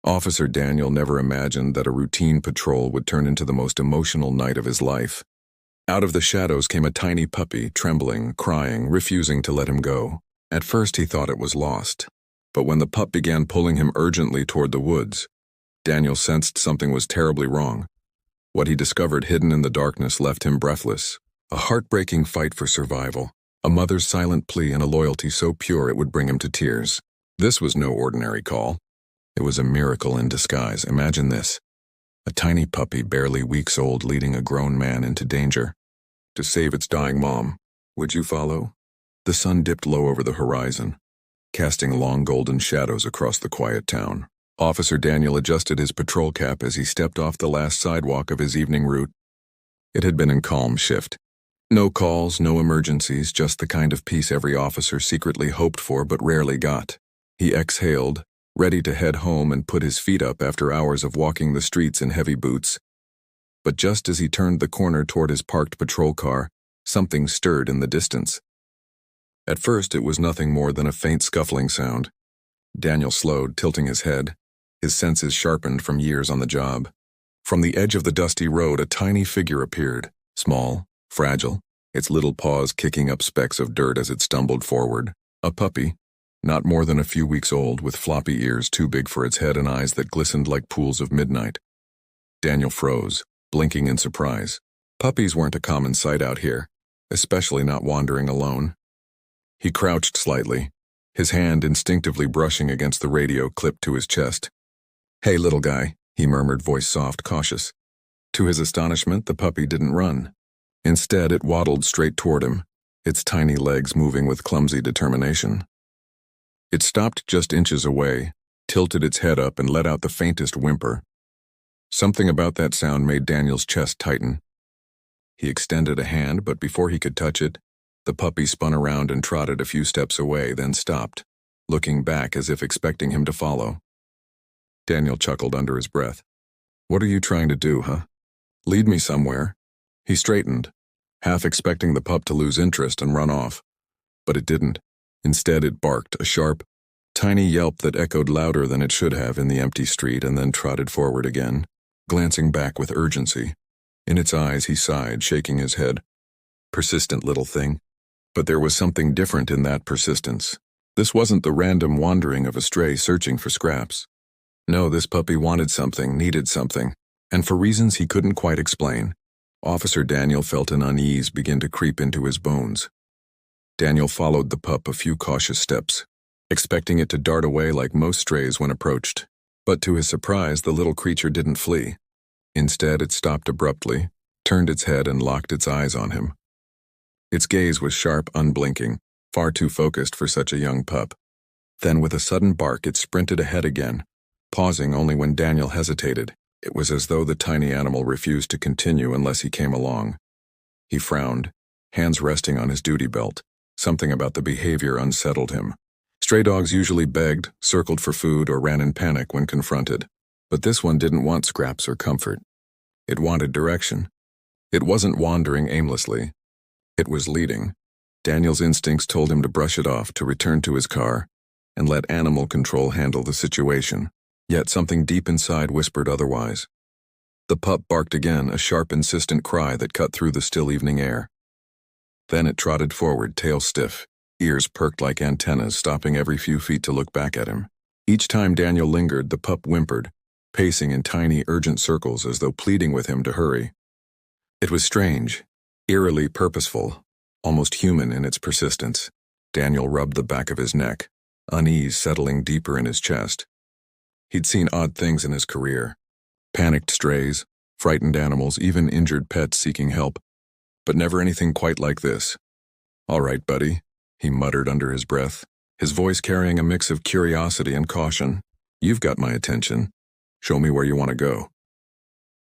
Officer Daniel never imagined that a routine patrol would turn into the most emotional night of his life. Out of the shadows came a tiny puppy, trembling, crying, refusing to let him go. At first he thought it was lost, but when the pup began pulling him urgently toward the woods, Daniel sensed something was terribly wrong. What he discovered hidden in the darkness left him breathless. A heartbreaking fight for survival, a mother's silent plea and a loyalty so pure it would bring him to tears. This was no ordinary call. It was a miracle in disguise. Imagine this. A tiny puppy barely weeks old leading a grown man into danger. To save its dying mom. Would you follow? The sun dipped low over the horizon, casting long golden shadows across the quiet town. Officer Daniel adjusted his patrol cap as he stepped off the last sidewalk of his evening route. It had been in calm shift. No calls, no emergencies, just the kind of peace every officer secretly hoped for but rarely got. He exhaled, ready to head home and put his feet up after hours of walking the streets in heavy boots. But just as he turned the corner toward his parked patrol car, something stirred in the distance. At first it was nothing more than a faint scuffling sound. Daniel slowed, tilting his head, his senses sharpened from years on the job. From the edge of the dusty road a tiny figure appeared, small, fragile, its little paws kicking up specks of dirt as it stumbled forward. A puppy, not more than a few weeks old, with floppy ears too big for its head and eyes that glistened like pools of midnight. Daniel froze, blinking in surprise. Puppies weren't a common sight out here, especially not wandering alone. He crouched slightly, his hand instinctively brushing against the radio clipped to his chest. "Hey, little guy," he murmured, voice soft, cautious. To his astonishment, the puppy didn't run. Instead, it waddled straight toward him, its tiny legs moving with clumsy determination. It stopped just inches away, tilted its head up and let out the faintest whimper. Something about that sound made Daniel's chest tighten. He extended a hand, but before he could touch it, the puppy spun around and trotted a few steps away, then stopped, looking back as if expecting him to follow. Daniel chuckled under his breath. "What are you trying to do, huh? Lead me somewhere." He straightened, half expecting the pup to lose interest and run off. But it didn't. Instead, it barked, a sharp, tiny yelp that echoed louder than it should have in the empty street, and then trotted forward again, glancing back with urgency. In its eyes, he sighed, shaking his head. Persistent little thing. But there was something different in that persistence. This wasn't the random wandering of a stray searching for scraps. No, this puppy wanted something, needed something, and for reasons he couldn't quite explain. Officer Daniel felt an unease begin to creep into his bones. Daniel followed the pup a few cautious steps, expecting it to dart away like most strays when approached. But to his surprise, the little creature didn't flee. Instead, it stopped abruptly, turned its head and locked its eyes on him. Its gaze was sharp, unblinking, far too focused for such a young pup. Then with a sudden bark, it sprinted ahead again, pausing only when Daniel hesitated. It was as though the tiny animal refused to continue unless he came along. He frowned, hands resting on his duty belt. Something about the behavior unsettled him. Stray dogs usually begged, circled for food, or ran in panic when confronted. But this one didn't want scraps or comfort. It wanted direction. It wasn't wandering aimlessly. It was leading. Daniel's instincts told him to brush it off, to return to his car, and let animal control handle the situation. Yet something deep inside whispered otherwise. The pup barked again, a sharp, insistent cry that cut through the still evening air. Then it trotted forward, tail stiff, ears perked like antennas, stopping every few feet to look back at him. Each time Daniel lingered, the pup whimpered, pacing in tiny, urgent circles as though pleading with him to hurry. It was strange, eerily purposeful, almost human in its persistence. Daniel rubbed the back of his neck, unease settling deeper in his chest. He'd seen odd things in his career. Panicked strays, frightened animals, even injured pets seeking help. But never anything quite like this. "All right, buddy," he muttered under his breath, his voice carrying a mix of curiosity and caution. "You've got my attention. Show me where you want to go."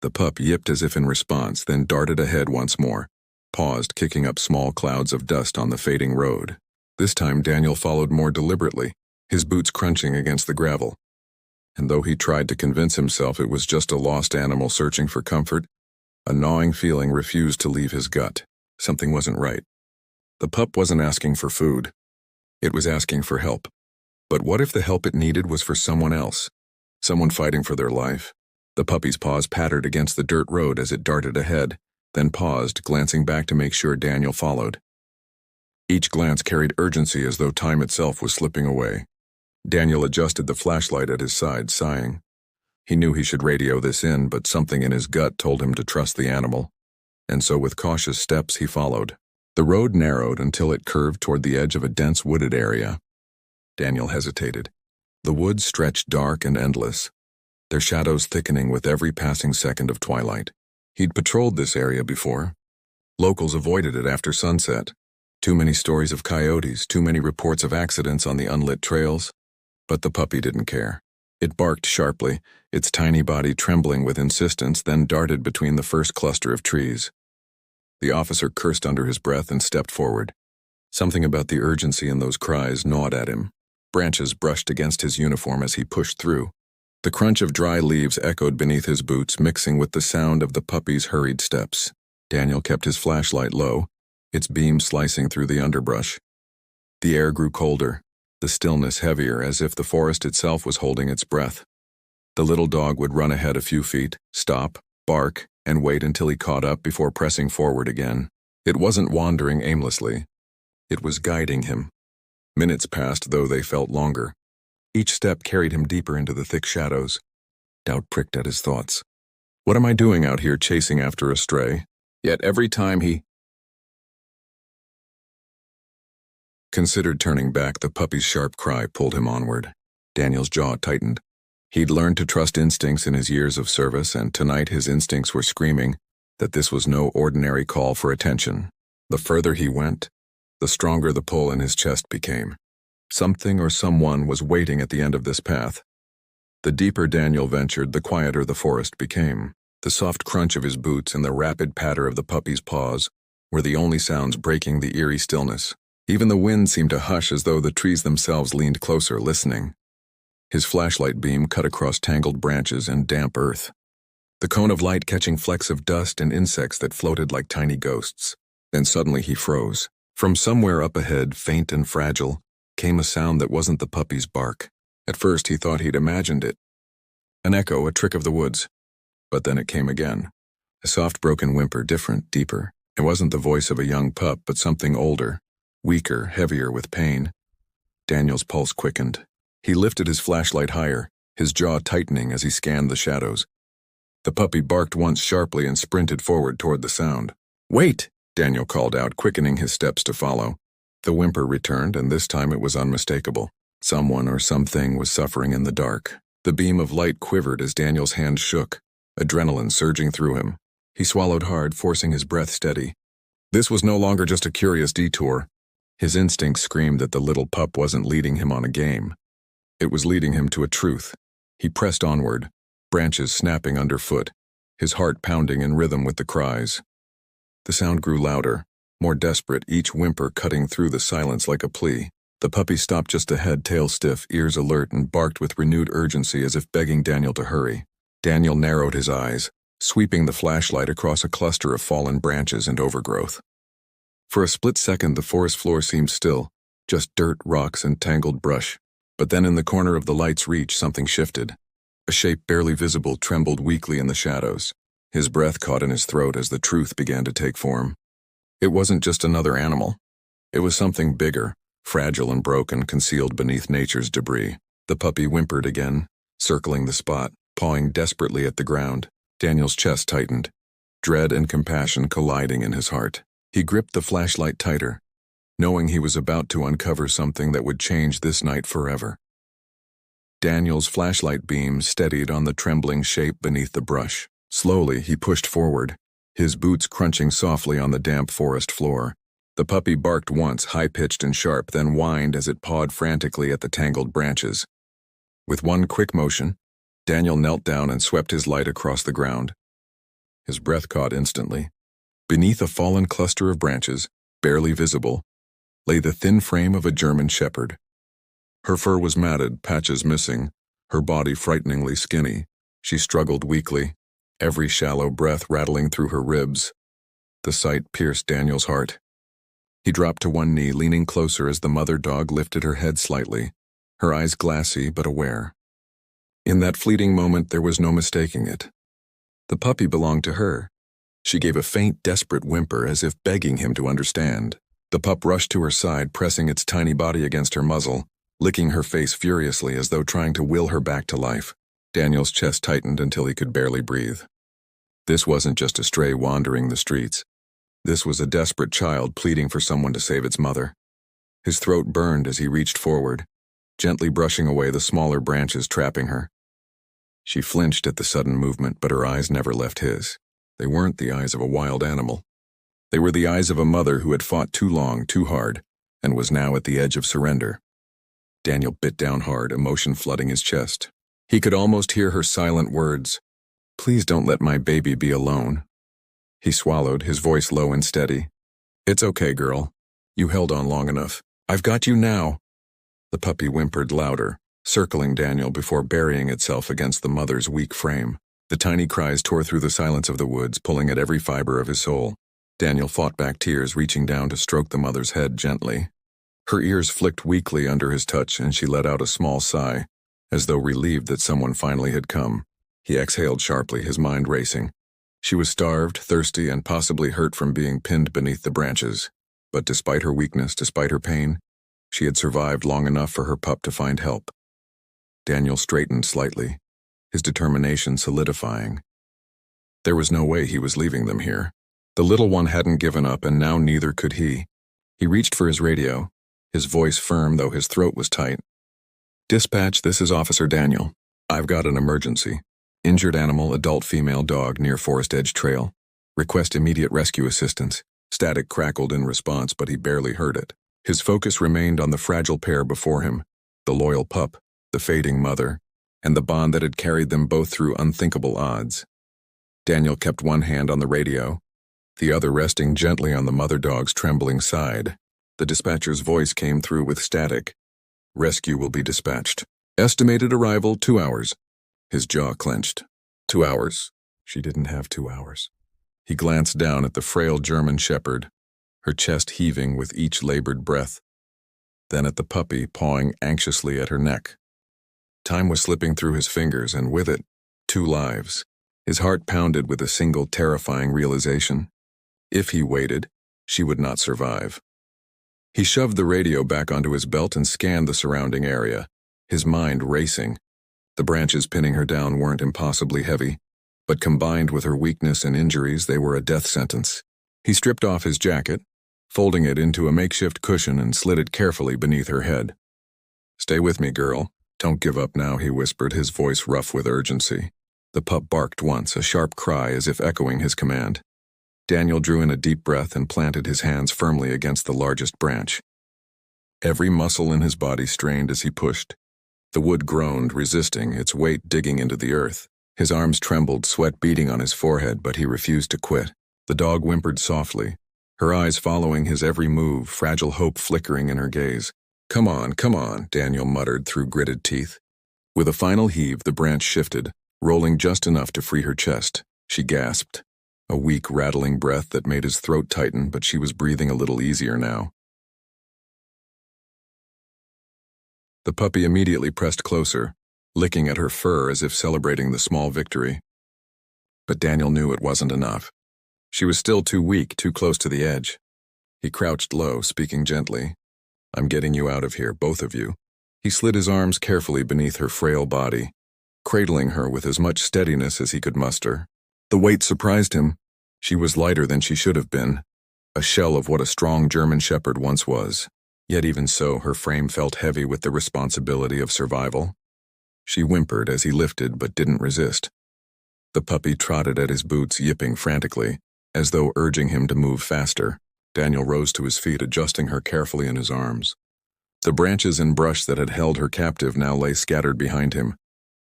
The pup yipped as if in response, then darted ahead once more, paused, kicking up small clouds of dust on the fading road. This time Daniel followed more deliberately, his boots crunching against the gravel. And though he tried to convince himself it was just a lost animal searching for comfort, a gnawing feeling refused to leave his gut. Something wasn't right. The pup wasn't asking for food. It was asking for help. But what if the help it needed was for someone else? Someone fighting for their life. The puppy's paws pattered against the dirt road as it darted ahead, then paused, glancing back to make sure Daniel followed. Each glance carried urgency as though time itself was slipping away. Daniel adjusted the flashlight at his side, sighing. He knew he should radio this in, but something in his gut told him to trust the animal, and so with cautious steps he followed. The road narrowed until it curved toward the edge of a dense wooded area. Daniel hesitated. The woods stretched dark and endless, their shadows thickening with every passing second of twilight. He'd patrolled this area before. Locals avoided it after sunset. Too many stories of coyotes, too many reports of accidents on the unlit trails. But the puppy didn't care. It barked sharply, its tiny body trembling with insistence, then darted between the first cluster of trees. The officer cursed under his breath and stepped forward. Something about the urgency in those cries gnawed at him. Branches brushed against his uniform as he pushed through. The crunch of dry leaves echoed beneath his boots, mixing with the sound of the puppy's hurried steps. Daniel kept his flashlight low, its beam slicing through the underbrush. The air grew colder, the stillness heavier, as if the forest itself was holding its breath. The little dog would run ahead a few feet, stop, bark, and wait until he caught up before pressing forward again. It wasn't wandering aimlessly. It was guiding him. Minutes passed, though they felt longer. Each step carried him deeper into the thick shadows. Doubt pricked at his thoughts. What am I doing out here chasing after a stray? Yet every time he considered turning back, the puppy's sharp cry pulled him onward. Daniel's jaw tightened. He'd learned to trust instincts in his years of service, and tonight his instincts were screaming that this was no ordinary call for attention. The further he went, the stronger the pull in his chest became. Something or someone was waiting at the end of this path. The deeper Daniel ventured, the quieter the forest became. The soft crunch of his boots and the rapid patter of the puppy's paws were the only sounds breaking the eerie stillness. Even the wind seemed to hush, as though the trees themselves leaned closer, listening. His flashlight beam cut across tangled branches and damp earth, the cone of light catching flecks of dust and insects that floated like tiny ghosts. Then suddenly he froze. From somewhere up ahead, faint and fragile, came a sound that wasn't the puppy's bark. At first he thought he'd imagined it. An echo, a trick of the woods. But then it came again. A soft broken whimper, different, deeper. It wasn't the voice of a young pup, but something older, weaker, heavier with pain. Daniel's pulse quickened. He lifted his flashlight higher, his jaw tightening as he scanned the shadows. The puppy barked once sharply and sprinted forward toward the sound. "Wait!" Daniel called out, quickening his steps to follow. The whimper returned, and this time it was unmistakable. Someone or something was suffering in the dark. The beam of light quivered as Daniel's hand shook, adrenaline surging through him. He swallowed hard, forcing his breath steady. This was no longer just a curious detour. His instincts screamed that the little pup wasn't leading him on a game. It was leading him to a truth. He pressed onward, branches snapping underfoot, his heart pounding in rhythm with the cries. The sound grew louder, more desperate, each whimper cutting through the silence like a plea. The puppy stopped just ahead, tail stiff, ears alert, and barked with renewed urgency as if begging Daniel to hurry. Daniel narrowed his eyes, sweeping the flashlight across a cluster of fallen branches and overgrowth. For a split second, the forest floor seemed still, just dirt, rocks, and tangled brush. But then in the corner of the light's reach, something shifted. A shape barely visible trembled weakly in the shadows. His breath caught in his throat as the truth began to take form. It wasn't just another animal. It was something bigger, fragile and broken, concealed beneath nature's debris. The puppy whimpered again, circling the spot, pawing desperately at the ground. Daniel's chest tightened, dread and compassion colliding in his heart. He gripped the flashlight tighter, knowing he was about to uncover something that would change this night forever. Daniel's flashlight beam steadied on the trembling shape beneath the brush. Slowly, he pushed forward, his boots crunching softly on the damp forest floor. The puppy barked once, high-pitched and sharp, then whined as it pawed frantically at the tangled branches. With one quick motion, Daniel knelt down and swept his light across the ground. His breath caught instantly. Beneath a fallen cluster of branches, barely visible, lay the thin frame of a German shepherd. Her fur was matted, patches missing, her body frighteningly skinny. She struggled weakly, every shallow breath rattling through her ribs. The sight pierced Daniel's heart. He dropped to one knee, leaning closer as the mother dog lifted her head slightly, her eyes glassy but aware. In that fleeting moment, there was no mistaking it. The puppy belonged to her. She gave a faint, desperate whimper as if begging him to understand. The pup rushed to her side, pressing its tiny body against her muzzle, licking her face furiously as though trying to will her back to life. Daniel's chest tightened until he could barely breathe. This wasn't just a stray wandering the streets. This was a desperate child pleading for someone to save its mother. His throat burned as he reached forward, gently brushing away the smaller branches trapping her. She flinched at the sudden movement, but her eyes never left his. They weren't the eyes of a wild animal. They were the eyes of a mother who had fought too long, too hard, and was now at the edge of surrender. Daniel bit down hard, emotion flooding his chest. He could almost hear her silent words, "Please don't let my baby be alone." He swallowed, his voice low and steady. "It's okay, girl. You held on long enough. I've got you now." The puppy whimpered louder, circling Daniel before burying itself against the mother's weak frame. The tiny cries tore through the silence of the woods, pulling at every fiber of his soul. Daniel fought back tears, reaching down to stroke the mother's head gently. Her ears flicked weakly under his touch, and she let out a small sigh, as though relieved that someone finally had come. He exhaled sharply, his mind racing. She was starved, thirsty, and possibly hurt from being pinned beneath the branches. But despite her weakness, despite her pain, she had survived long enough for her pup to find help. Daniel straightened slightly, his determination solidifying. There was no way he was leaving them here. The little one hadn't given up, and now neither could he. He reached for his radio, his voice firm though his throat was tight. "Dispatch, this is Officer Daniel. I've got an emergency. Injured animal, adult female dog near Forest Edge Trail. Request immediate rescue assistance." Static crackled in response, but he barely heard it. His focus remained on the fragile pair before him, the loyal pup, the fading mother, and the bond that had carried them both through unthinkable odds. Daniel kept one hand on the radio, the other resting gently on the mother dog's trembling side. The dispatcher's voice came through with static. "Rescue will be dispatched. Estimated arrival 2 hours." His jaw clenched. 2 hours? She didn't have 2 hours. He glanced down at the frail German shepherd, her chest heaving with each labored breath, then at the puppy pawing anxiously at her neck. Time was slipping through his fingers, and with it, 2 lives. His heart pounded with a single terrifying realization. If he waited, she would not survive. He shoved the radio back onto his belt and scanned the surrounding area, his mind racing. The branches pinning her down weren't impossibly heavy, but combined with her weakness and injuries, they were a death sentence. He stripped off his jacket, folding it into a makeshift cushion, and slid it carefully beneath her head. "Stay with me, girl. Don't give up now," he whispered, his voice rough with urgency. The pup barked once, a sharp cry as if echoing his command. Daniel drew in a deep breath and planted his hands firmly against the largest branch. Every muscle in his body strained as he pushed. The wood groaned, resisting, its weight digging into the earth. His arms trembled, sweat beading on his forehead, but he refused to quit. The dog whimpered softly, her eyes following his every move, fragile hope flickering in her gaze. Come on, Daniel muttered through gritted teeth. With a final heave, the branch shifted, rolling just enough to free her chest. She gasped, a weak, rattling breath that made his throat tighten, but she was breathing a little easier now. The puppy immediately pressed closer, licking at her fur as if celebrating the small victory. But Daniel knew it wasn't enough. She was still too weak, too close to the edge. He crouched low, speaking gently. "I'm getting you out of here, both of you." He slid his arms carefully beneath her frail body, cradling her with as much steadiness as he could muster. The weight surprised him. She was lighter than she should have been, a shell of what a strong German shepherd once was. Yet even so, her frame felt heavy with the responsibility of survival. She whimpered as he lifted but didn't resist. The puppy trotted at his boots, yipping frantically, as though urging him to move faster. Daniel rose to his feet, adjusting her carefully in his arms. The branches and brush that had held her captive now lay scattered behind him,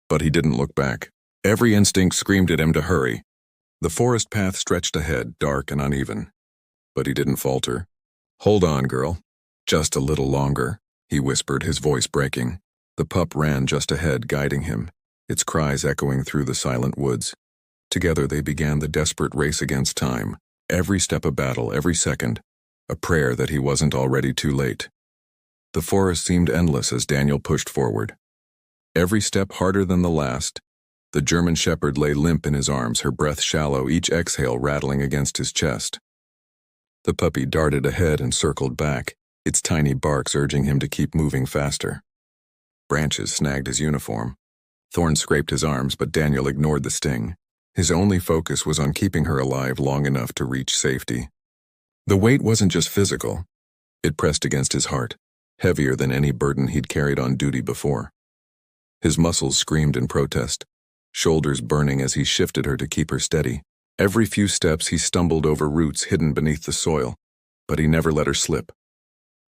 but he didn't look back. Every instinct screamed at him to hurry. The forest path stretched ahead, dark and uneven. But he didn't falter. "Hold on, girl. Just a little longer," he whispered, his voice breaking. The pup ran just ahead, guiding him, its cries echoing through the silent woods. Together they began the desperate race against time, every step a battle, every second, a prayer that he wasn't already too late. The forest seemed endless as Daniel pushed forward. Every step harder than the last. The German Shepherd lay limp in his arms, her breath shallow, each exhale rattling against his chest. The puppy darted ahead and circled back, its tiny barks urging him to keep moving faster. Branches snagged his uniform. Thorns scraped his arms, but Daniel ignored the sting. His only focus was on keeping her alive long enough to reach safety. The weight wasn't just physical. It pressed against his heart, heavier than any burden he'd carried on duty before. His muscles screamed in protest, shoulders burning as he shifted her to keep her steady. Every few steps he stumbled over roots hidden beneath the soil, but he never let her slip.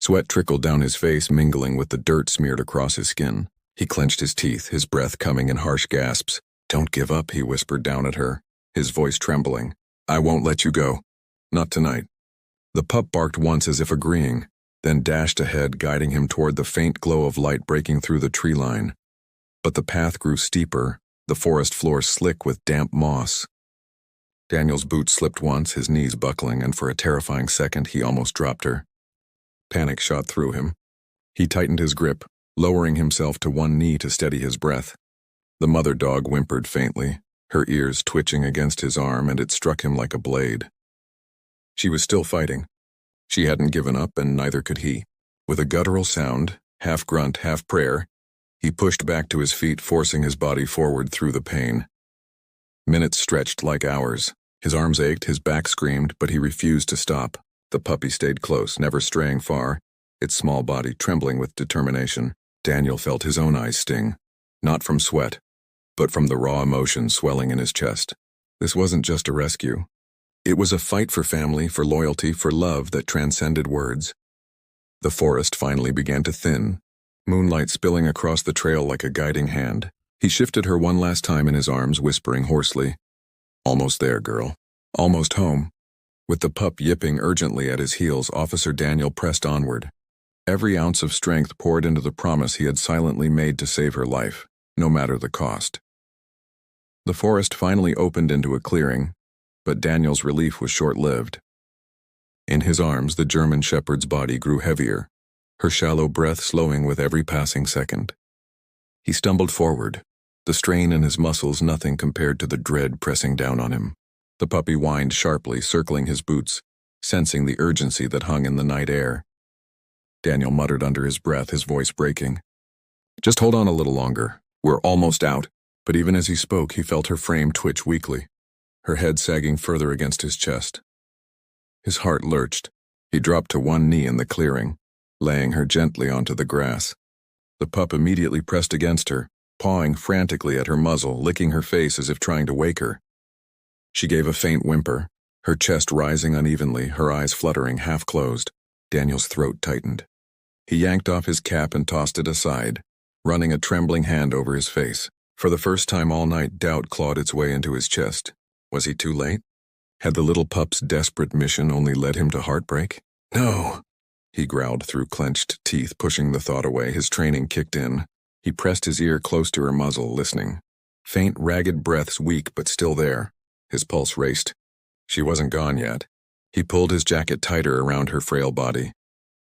Sweat trickled down his face, mingling with the dirt smeared across his skin. He clenched his teeth, his breath coming in harsh gasps. "Don't give up," he whispered down at her, his voice trembling. "I won't let you go. Not tonight." The pup barked once as if agreeing, then dashed ahead, guiding him toward the faint glow of light breaking through the tree line. But the path grew steeper, the forest floor slick with damp moss. Daniel's boots slipped once, his knees buckling, and for a terrifying second he almost dropped her. Panic shot through him. He tightened his grip, lowering himself to one knee to steady his breath. The mother dog whimpered faintly, her ears twitching against his arm, and it struck him like a blade. She was still fighting. She hadn't given up, and neither could he. With a guttural sound, half grunt, half prayer, he pushed back to his feet, forcing his body forward through the pain. Minutes stretched like hours. His arms ached, his back screamed, but he refused to stop. The puppy stayed close, never straying far, its small body trembling with determination. Daniel felt his own eyes sting, not from sweat, but from the raw emotion swelling in his chest. This wasn't just a rescue. It was a fight for family, for loyalty, for love that transcended words. The forest finally began to thin, moonlight spilling across the trail like a guiding hand. He shifted her one last time in his arms, whispering hoarsely, "Almost there, girl. Almost home." With the pup yipping urgently at his heels, Officer Daniel pressed onward. Every ounce of strength poured into the promise he had silently made to save her life, no matter the cost. The forest finally opened into a clearing, but Daniel's relief was short-lived. In his arms, the German Shepherd's body grew heavier, her shallow breath slowing with every passing second. He stumbled forward, the strain in his muscles nothing compared to the dread pressing down on him. The puppy whined sharply, circling his boots, sensing the urgency that hung in the night air. Daniel muttered under his breath, his voice breaking, "Just hold on a little longer. We're almost out." But even as he spoke, he felt her frame twitch weakly, her head sagging further against his chest. His heart lurched. He dropped to one knee in the clearing, laying her gently onto the grass. The pup immediately pressed against her, pawing frantically at her muzzle, licking her face as if trying to wake her. She gave a faint whimper, her chest rising unevenly, her eyes fluttering, half closed. Daniel's throat tightened. He yanked off his cap and tossed it aside, running a trembling hand over his face. For the first time all night, doubt clawed its way into his chest. Was he too late? Had the little pup's desperate mission only led him to heartbreak? "No," he growled through clenched teeth, pushing the thought away. His training kicked in. He pressed his ear close to her muzzle, listening. Faint, ragged breaths, weak but still there. His pulse raced. She wasn't gone yet. He pulled his jacket tighter around her frail body,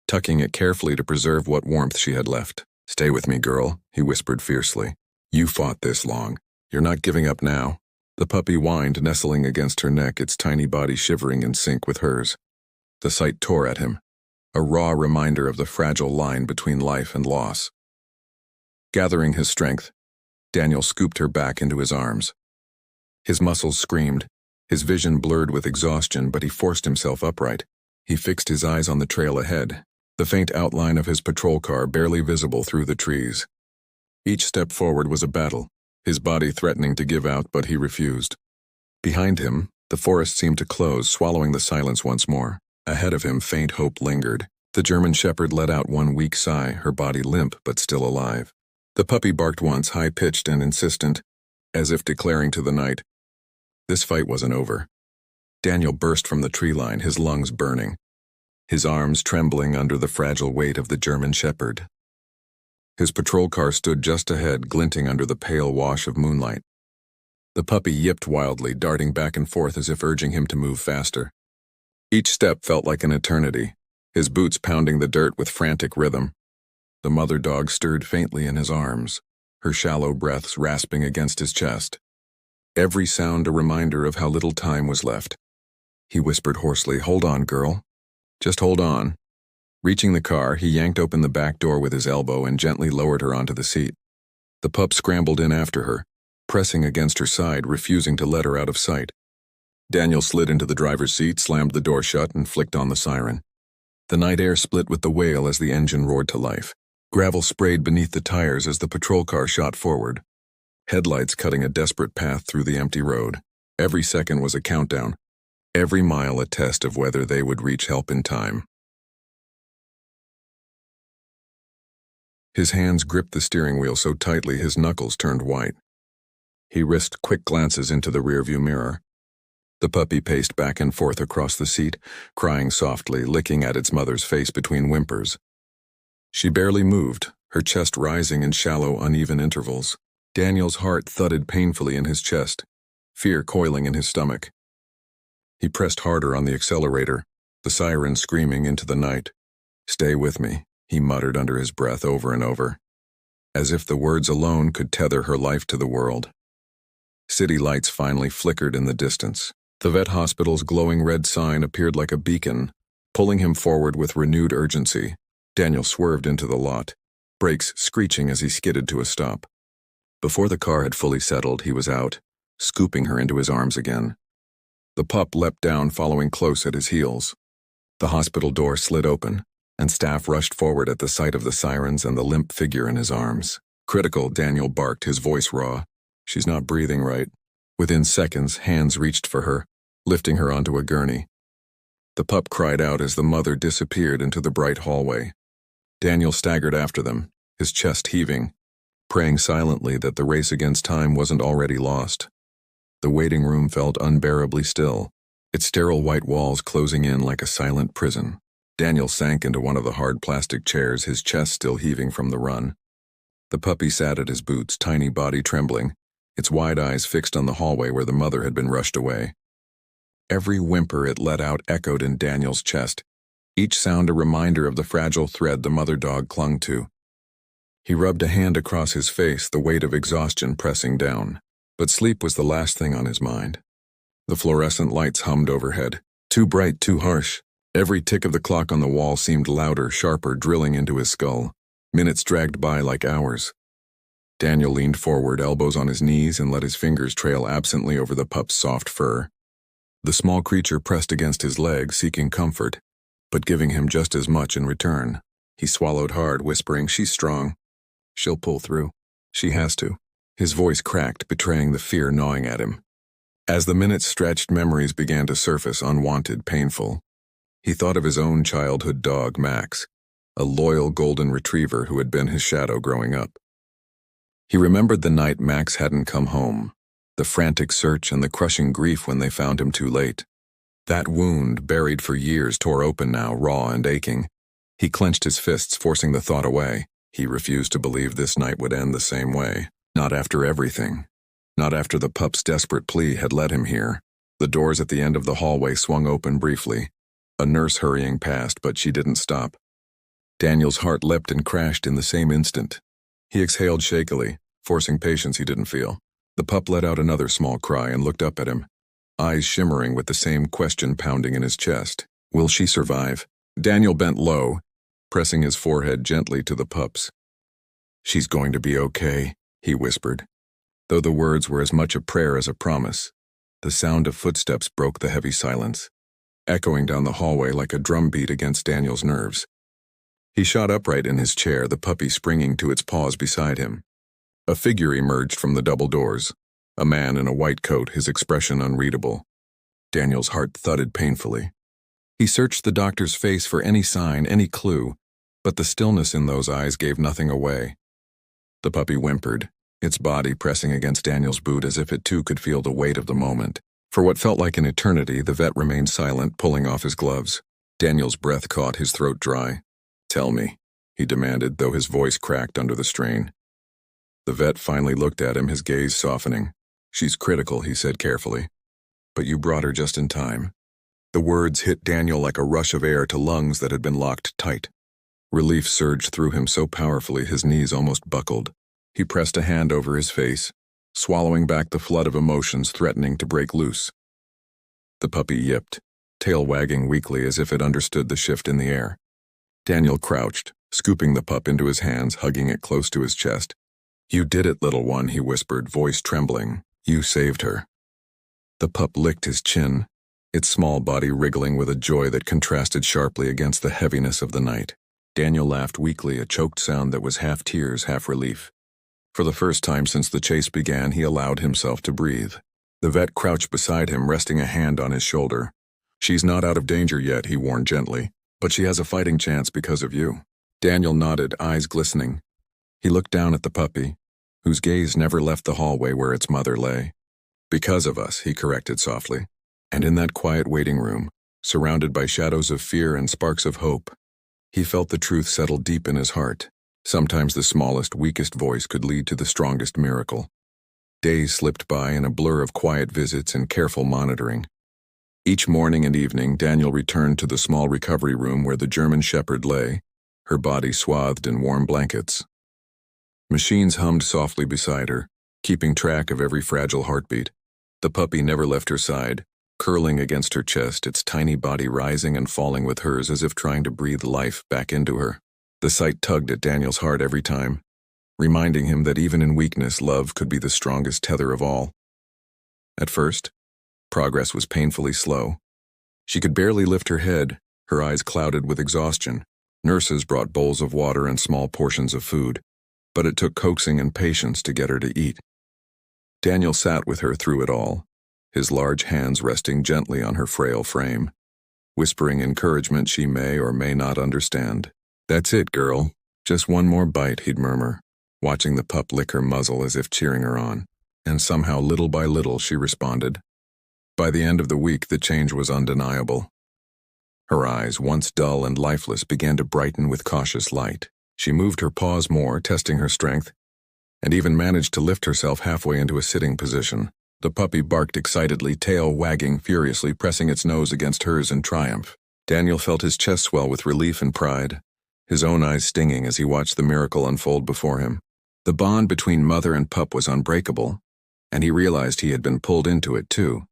tucking it carefully to preserve what warmth she had left. "Stay with me, girl," he whispered fiercely. "You fought this long. You're not giving up now." The puppy whined, nestling against her neck, its tiny body shivering in sync with hers. The sight tore at him, a raw reminder of the fragile line between life and loss. Gathering his strength, Daniel scooped her back into his arms. His muscles screamed, his vision blurred with exhaustion, but he forced himself upright. He fixed his eyes on the trail ahead, the faint outline of his patrol car barely visible through the trees. Each step forward was a battle, his body threatening to give out, but he refused. Behind him, the forest seemed to close, swallowing the silence once more. Ahead of him, faint hope lingered. The German Shepherd let out one weak sigh, her body limp but still alive. The puppy barked once, high-pitched and insistent, as if declaring to the night, this fight wasn't over. Daniel burst from the tree line, his lungs burning, his arms trembling under the fragile weight of the German Shepherd. His patrol car stood just ahead, glinting under the pale wash of moonlight. The puppy yipped wildly, darting back and forth as if urging him to move faster. Each step felt like an eternity, his boots pounding the dirt with frantic rhythm. The mother dog stirred faintly in his arms, her shallow breaths rasping against his chest. Every sound a reminder of how little time was left. He whispered hoarsely, "Hold on, girl. Just hold on." Reaching the car, he yanked open the back door with his elbow and gently lowered her onto the seat. The pup scrambled in after her, pressing against her side, refusing to let her out of sight. Daniel slid into the driver's seat, slammed the door shut, and flicked on the siren. The night air split with the wail as the engine roared to life. Gravel sprayed beneath the tires as the patrol car shot forward, headlights cutting a desperate path through the empty road. Every second was a countdown, every mile a test of whether they would reach help in time. His hands gripped the steering wheel so tightly his knuckles turned white. He risked quick glances into the rearview mirror. The puppy paced back and forth across the seat, crying softly, licking at its mother's face between whimpers. She barely moved, her chest rising in shallow, uneven intervals. Daniel's heart thudded painfully in his chest, fear coiling in his stomach. He pressed harder on the accelerator, the siren screaming into the night. "Stay with me," he muttered under his breath over and over, as if the words alone could tether her life to the world. City lights finally flickered in the distance. The vet hospital's glowing red sign appeared like a beacon, pulling him forward with renewed urgency. Daniel swerved into the lot, brakes screeching as he skidded to a stop. Before the car had fully settled, he was out, scooping her into his arms again. The pup leapt down, following close at his heels. The hospital door slid open, and staff rushed forward at the sight of the sirens and the limp figure in his arms. "Critical," Daniel barked, his voice raw. "She's not breathing right." Within seconds, hands reached for her, lifting her onto a gurney. The pup cried out as the mother disappeared into the bright hallway. Daniel staggered after them, his chest heaving, praying silently that the race against time wasn't already lost. The waiting room felt unbearably still, its sterile white walls closing in like a silent prison. Daniel sank into one of the hard plastic chairs, his chest still heaving from the run. The puppy sat at his boots, tiny body trembling, its wide eyes fixed on the hallway where the mother had been rushed away. Every whimper it let out echoed in Daniel's chest, each sound a reminder of the fragile thread the mother dog clung to. He rubbed a hand across his face, the weight of exhaustion pressing down. But sleep was the last thing on his mind. The fluorescent lights hummed overhead, too bright, too harsh. Every tick of the clock on the wall seemed louder, sharper, drilling into his skull. Minutes dragged by like hours. Daniel leaned forward, elbows on his knees, and let his fingers trail absently over the pup's soft fur. The small creature pressed against his leg, seeking comfort, but giving him just as much in return. He swallowed hard, whispering, "She's strong. She'll pull through. She has to." His voice cracked, betraying the fear gnawing at him. As the minutes stretched, memories began to surface, unwanted, painful. He thought of his own childhood dog, Max, a loyal golden retriever who had been his shadow growing up. He remembered the night Max hadn't come home, the frantic search and the crushing grief when they found him too late. That wound, buried for years, tore open now, raw and aching. He clenched his fists, forcing the thought away. He refused to believe this night would end the same way. Not after everything. Not after the pup's desperate plea had led him here. The doors at the end of the hallway swung open briefly. A nurse hurrying past, but she didn't stop. Daniel's heart leapt and crashed in the same instant. He exhaled shakily, forcing patience he didn't feel. The pup let out another small cry and looked up at him, eyes shimmering with the same question pounding in his chest. Will she survive? Daniel bent low, pressing his forehead gently to the pup's. "She's going to be okay," he whispered, though the words were as much a prayer as a promise. The sound of footsteps broke the heavy silence, echoing down the hallway like a drumbeat against Daniel's nerves. He shot upright in his chair, the puppy springing to its paws beside him. A figure emerged from the double doors, a man in a white coat, his expression unreadable. Daniel's heart thudded painfully. He searched the doctor's face for any sign, any clue, but the stillness in those eyes gave nothing away. The puppy whimpered, its body pressing against Daniel's boot as if it too could feel the weight of the moment. For what felt like an eternity, the vet remained silent, pulling off his gloves. Daniel's breath caught, his throat dry. "Tell me," he demanded, though his voice cracked under the strain. The vet finally looked at him, his gaze softening. "She's critical," he said carefully. "But you brought her just in time." The words hit Daniel like a rush of air to lungs that had been locked tight. Relief surged through him so powerfully his knees almost buckled. He pressed a hand over his face, swallowing back the flood of emotions threatening to break loose. The puppy yipped, tail wagging weakly as if it understood the shift in the air. Daniel crouched, scooping the pup into his hands, hugging it close to his chest. "You did it, little one," he whispered, voice trembling. "You saved her." The pup licked his chin, its small body wriggling with a joy that contrasted sharply against the heaviness of the night. Daniel laughed weakly, a choked sound that was half tears, half relief. For the first time since the chase began, he allowed himself to breathe. The vet crouched beside him, resting a hand on his shoulder. "She's not out of danger yet," he warned gently, "but she has a fighting chance because of you." Daniel nodded, eyes glistening. He looked down at the puppy, whose gaze never left the hallway where its mother lay. "Because of us," he corrected softly. And in that quiet waiting room, surrounded by shadows of fear and sparks of hope, he felt the truth settle deep in his heart. Sometimes the smallest, weakest voice could lead to the strongest miracle. Days slipped by in a blur of quiet visits and careful monitoring. Each morning and evening, Daniel returned to the small recovery room where the German shepherd lay, her body swathed in warm blankets. Machines hummed softly beside her, keeping track of every fragile heartbeat. The puppy never left her side, curling against her chest, its tiny body rising and falling with hers as if trying to breathe life back into her. The sight tugged at Daniel's heart every time, reminding him that even in weakness, love could be the strongest tether of all. At first, progress was painfully slow. She could barely lift her head, her eyes clouded with exhaustion. Nurses brought bowls of water and small portions of food, but it took coaxing and patience to get her to eat. Daniel sat with her through it all, his large hands resting gently on her frail frame, whispering encouragement she may or may not understand. "That's it, girl. Just one more bite," he'd murmur, watching the pup lick her muzzle as if cheering her on. And somehow, little by little, she responded. By the end of the week, the change was undeniable. Her eyes, once dull and lifeless, began to brighten with cautious light. She moved her paws more, testing her strength, and even managed to lift herself halfway into a sitting position. The puppy barked excitedly, tail wagging furiously, pressing its nose against hers in triumph. Daniel felt his chest swell with relief and pride, his own eyes stinging as he watched the miracle unfold before him. The bond between mother and pup was unbreakable, and he realized he had been pulled into it too,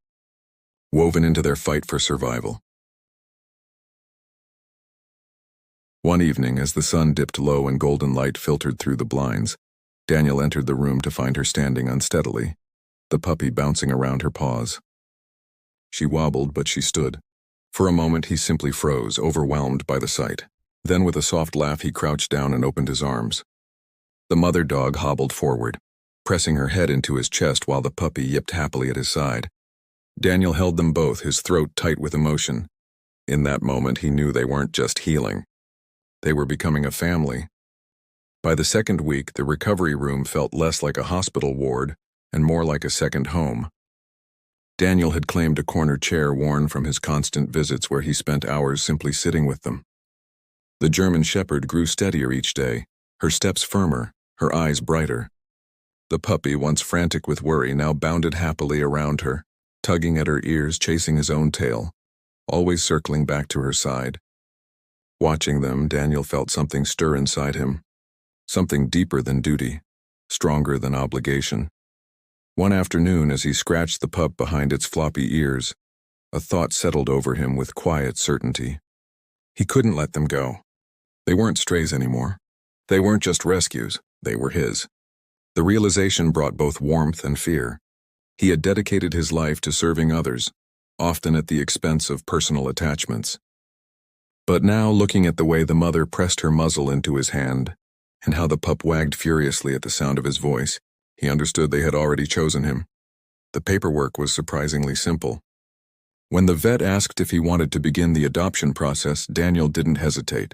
woven into their fight for survival. One evening, as the sun dipped low and golden light filtered through the blinds, Daniel entered the room to find her standing unsteadily, the puppy bouncing around her paws. She wobbled, but she stood. For a moment, he simply froze, overwhelmed by the sight. Then, with a soft laugh, he crouched down and opened his arms. The mother dog hobbled forward, pressing her head into his chest while the puppy yipped happily at his side. Daniel held them both, his throat tight with emotion. In that moment, he knew they weren't just healing. They were becoming a family. By the second week, the recovery room felt less like a hospital ward and more like a second home. Daniel had claimed a corner chair worn from his constant visits where he spent hours simply sitting with them. The German shepherd grew steadier each day, her steps firmer, her eyes brighter. The puppy, once frantic with worry, now bounded happily around her, tugging at her ears, chasing his own tail, always circling back to her side. Watching them, Daniel felt something stir inside him, something deeper than duty, stronger than obligation. One afternoon, as he scratched the pup behind its floppy ears, a thought settled over him with quiet certainty. He couldn't let them go. They weren't strays anymore. They weren't just rescues, they were his. The realization brought both warmth and fear. He had dedicated his life to serving others, often at the expense of personal attachments. But now, looking at the way the mother pressed her muzzle into his hand, and how the pup wagged furiously at the sound of his voice, he understood they had already chosen him. The paperwork was surprisingly simple. When the vet asked if he wanted to begin the adoption process, Daniel didn't hesitate.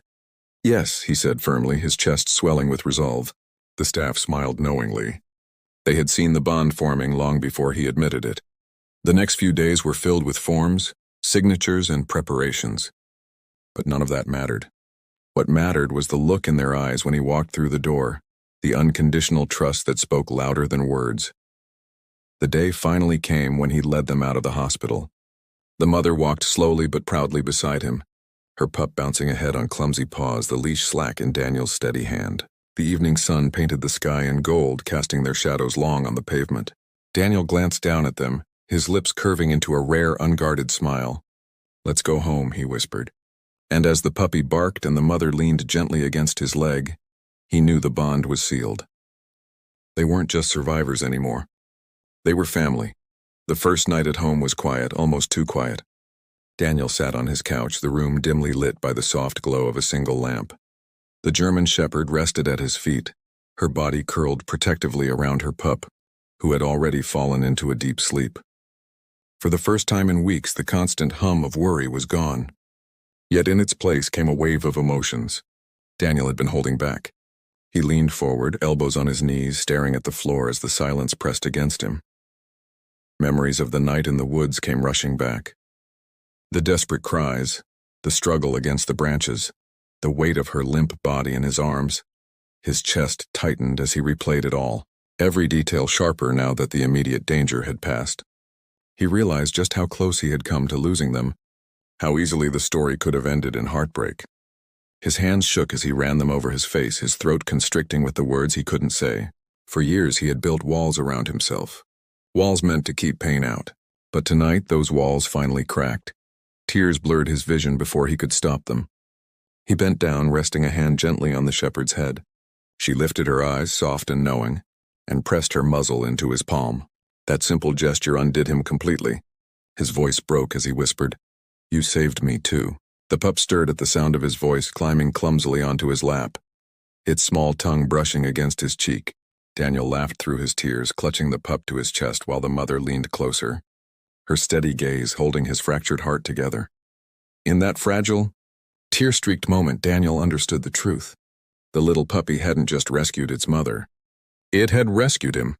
"Yes," he said firmly, his chest swelling with resolve. The staff smiled knowingly. They had seen the bond forming long before he admitted it. The next few days were filled with forms, signatures, and preparations. But none of that mattered. What mattered was the look in their eyes when he walked through the door, the unconditional trust that spoke louder than words. The day finally came when he led them out of the hospital. The mother walked slowly but proudly beside him, her pup bouncing ahead on clumsy paws, the leash slack in Daniel's steady hand. The evening sun painted the sky in gold, casting their shadows long on the pavement. Daniel glanced down at them, his lips curving into a rare, unguarded smile. "Let's go home," he whispered. And as the puppy barked and the mother leaned gently against his leg, he knew the bond was sealed. They weren't just survivors anymore. They were family. The first night at home was quiet, almost too quiet. Daniel sat on his couch, the room dimly lit by the soft glow of a single lamp. The German shepherd rested at his feet, her body curled protectively around her pup, who had already fallen into a deep sleep. For the first time in weeks, the constant hum of worry was gone. Yet in its place came a wave of emotions. Daniel had been holding back. He leaned forward, elbows on his knees, staring at the floor as the silence pressed against him. Memories of the night in the woods came rushing back. The desperate cries, the struggle against the branches, the weight of her limp body in his arms. His chest tightened as he replayed it all, every detail sharper now that the immediate danger had passed. He realized just how close he had come to losing them, how easily the story could have ended in heartbreak. His hands shook as he ran them over his face, his throat constricting with the words he couldn't say. For years he had built walls around himself. Walls meant to keep pain out. But tonight those walls finally cracked. Tears blurred his vision before he could stop them. He bent down, resting a hand gently on the shepherd's head. She lifted her eyes, soft and knowing, and pressed her muzzle into his palm. That simple gesture undid him completely. His voice broke as he whispered, "You saved me too." The pup stirred at the sound of his voice, climbing clumsily onto his lap, its small tongue brushing against his cheek. Daniel laughed through his tears, clutching the pup to his chest while the mother leaned closer, her steady gaze holding his fractured heart together. In that fragile, tear-streaked moment, Daniel understood the truth. The little puppy hadn't just rescued its mother. It had rescued him.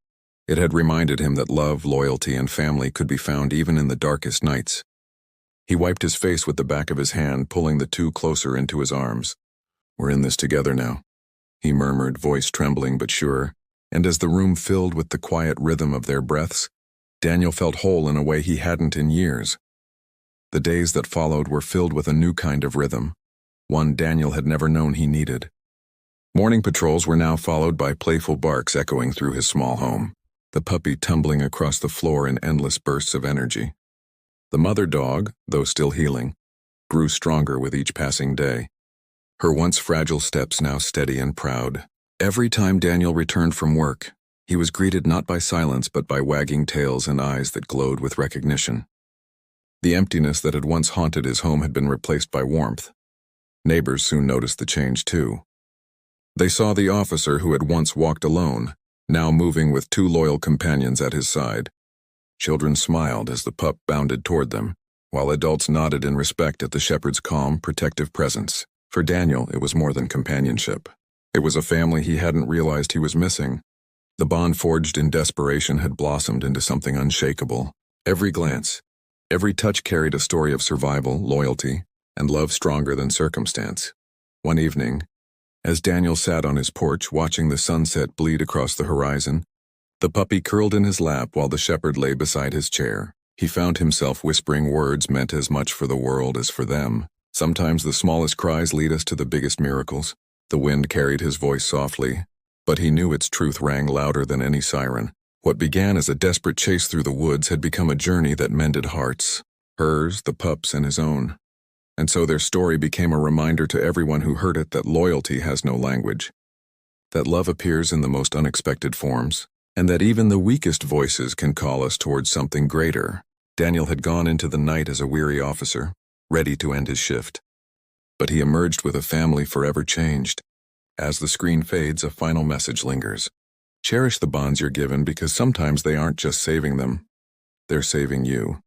It had reminded him that love, loyalty, and family could be found even in the darkest nights. He wiped his face with the back of his hand, pulling the two closer into his arms. "We're in this together now," he murmured, voice trembling but sure, and as the room filled with the quiet rhythm of their breaths, Daniel felt whole in a way he hadn't in years. The days that followed were filled with a new kind of rhythm, one Daniel had never known he needed. Morning patrols were now followed by playful barks echoing through his small home, the puppy tumbling across the floor in endless bursts of energy. The mother dog, though still healing, grew stronger with each passing day, her once fragile steps now steady and proud. Every time Daniel returned from work, he was greeted not by silence but by wagging tails and eyes that glowed with recognition. The emptiness that had once haunted his home had been replaced by warmth. Neighbors soon noticed the change too. They saw the officer who had once walked alone, now moving with two loyal companions at his side. Children smiled as the pup bounded toward them, while adults nodded in respect at the shepherd's calm, protective presence. For Daniel, it was more than companionship. It was a family he hadn't realized he was missing. The bond forged in desperation had blossomed into something unshakable. Every glance, every touch carried a story of survival, loyalty, and love stronger than circumstance. One evening, as Daniel sat on his porch watching the sunset bleed across the horizon, the puppy curled in his lap while the shepherd lay beside his chair. He found himself whispering words meant as much for the world as for them. Sometimes the smallest cries lead us to the biggest miracles. The wind carried his voice softly, but he knew its truth rang louder than any siren. What began as a desperate chase through the woods had become a journey that mended hearts, hers, the pup's, and his own. And so their story became a reminder to everyone who heard it that loyalty has no language, that love appears in the most unexpected forms, and that even the weakest voices can call us towards something greater. Daniel had gone into the night as a weary officer, ready to end his shift. But he emerged with a family forever changed. As the screen fades, a final message lingers. Cherish the bonds you're given because sometimes they aren't just saving them, they're saving you.